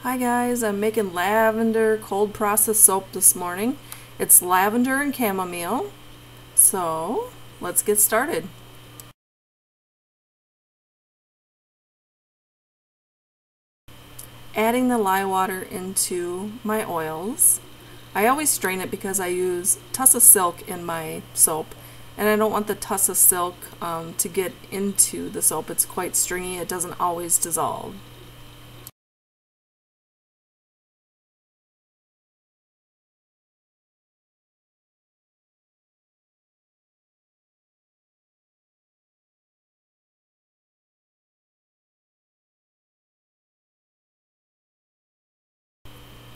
Hi guys, I'm making lavender cold process soap this morning. It's lavender and chamomile. So let's get started. Adding the lye water into my oils. I always strain it because I use tussa silk in my soap, and I don't want the tussa silk to get into the soap. It's quite stringy. It doesn't always dissolve.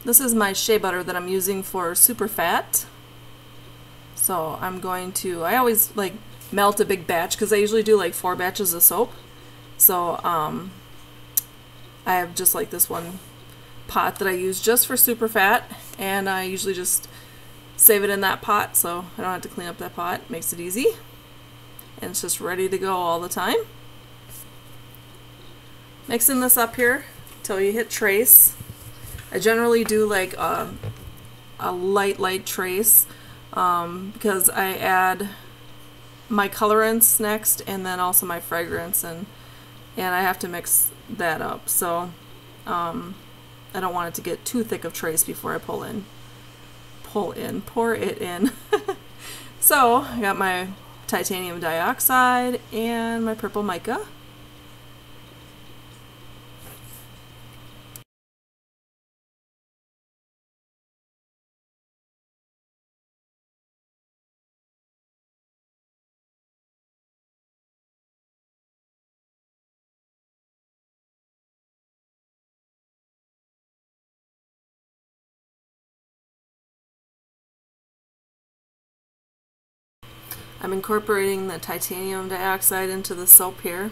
This is my shea butter that I'm using for super fat. So I'm going to, I always like melt a big batch because I usually do like 4 batches of soap. So I have just like this one pot that I use just for super fat, and I usually just save it in that pot so I don't have to clean up that pot. Makes it easy. And it's just ready to go all the time. Mixing this up here till you hit trace. I generally do like a light trace because I add my colorants next and then also my fragrance, and I have to mix that up. So I don't want it to get too thick of trace before I pour it in. So I got my titanium dioxide and my purple mica. I'm incorporating the titanium dioxide into the soap here,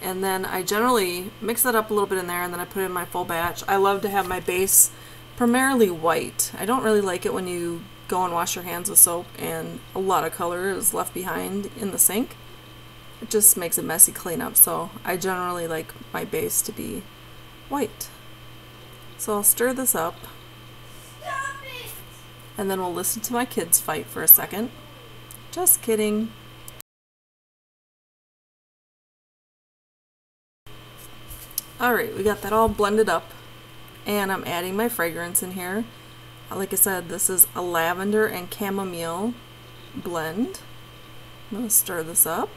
and then I generally mix that up a little bit in there, and then I put it in my full batch. I love to have my base primarily white. I don't really like it when you go and wash your hands with soap and a lot of color is left behind in the sink. It just makes a messy cleanup, so I generally like my base to be white. So I'll stir this up, and then we'll listen to my kids fight for a second. Just kidding. Alright, we got that all blended up, and I'm adding my fragrance in here. Like I said, this is a lavender and chamomile blend. I'm going to stir this up.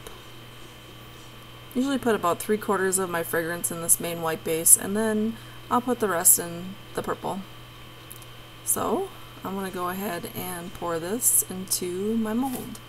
Usually put about 3/4 of my fragrance in this main white base, and then I'll put the rest in the purple. So I'm going to go ahead and pour this into my mold.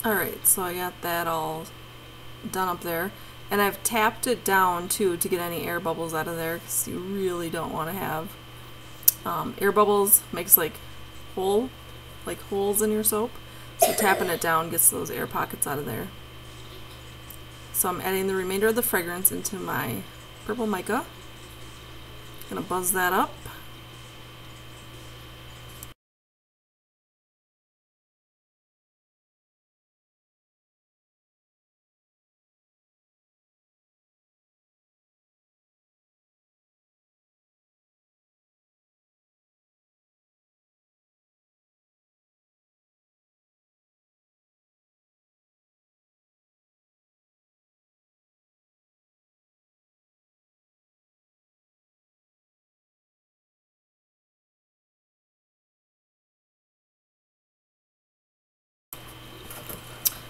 Alright, so I got that all done up there, and I've tapped it down too to get any air bubbles out of there, because you really don't want to have air bubbles. Makes like holes in your soap, so tapping it down gets those air pockets out of there. So I'm adding the remainder of the fragrance into my purple mica. Gonna buzz that up.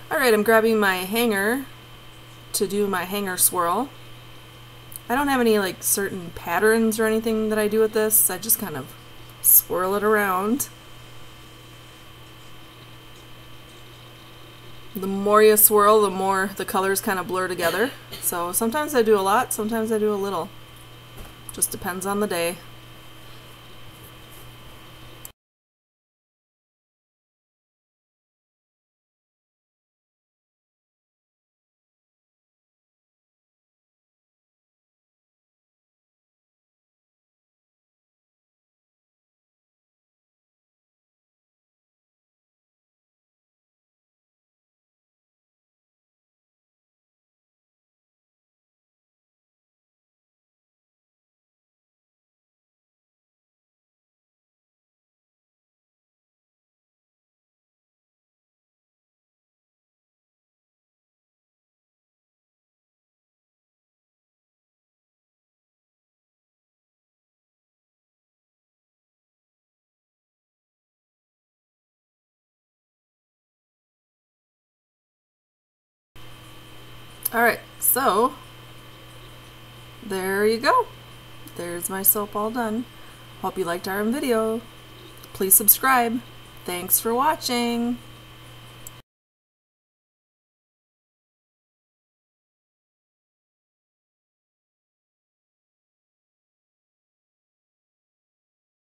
Alright, I'm grabbing my hanger to do my hanger swirl. I don't have any like certain patterns or anything that I do with this. I just kind of swirl it around. The more you swirl, the more the colors kind of blur together. So sometimes I do a lot, sometimes I do a little. Just depends on the day. Alright, so there you go. There's my soap all done. Hope you liked our video. Please subscribe. Thanks for watching.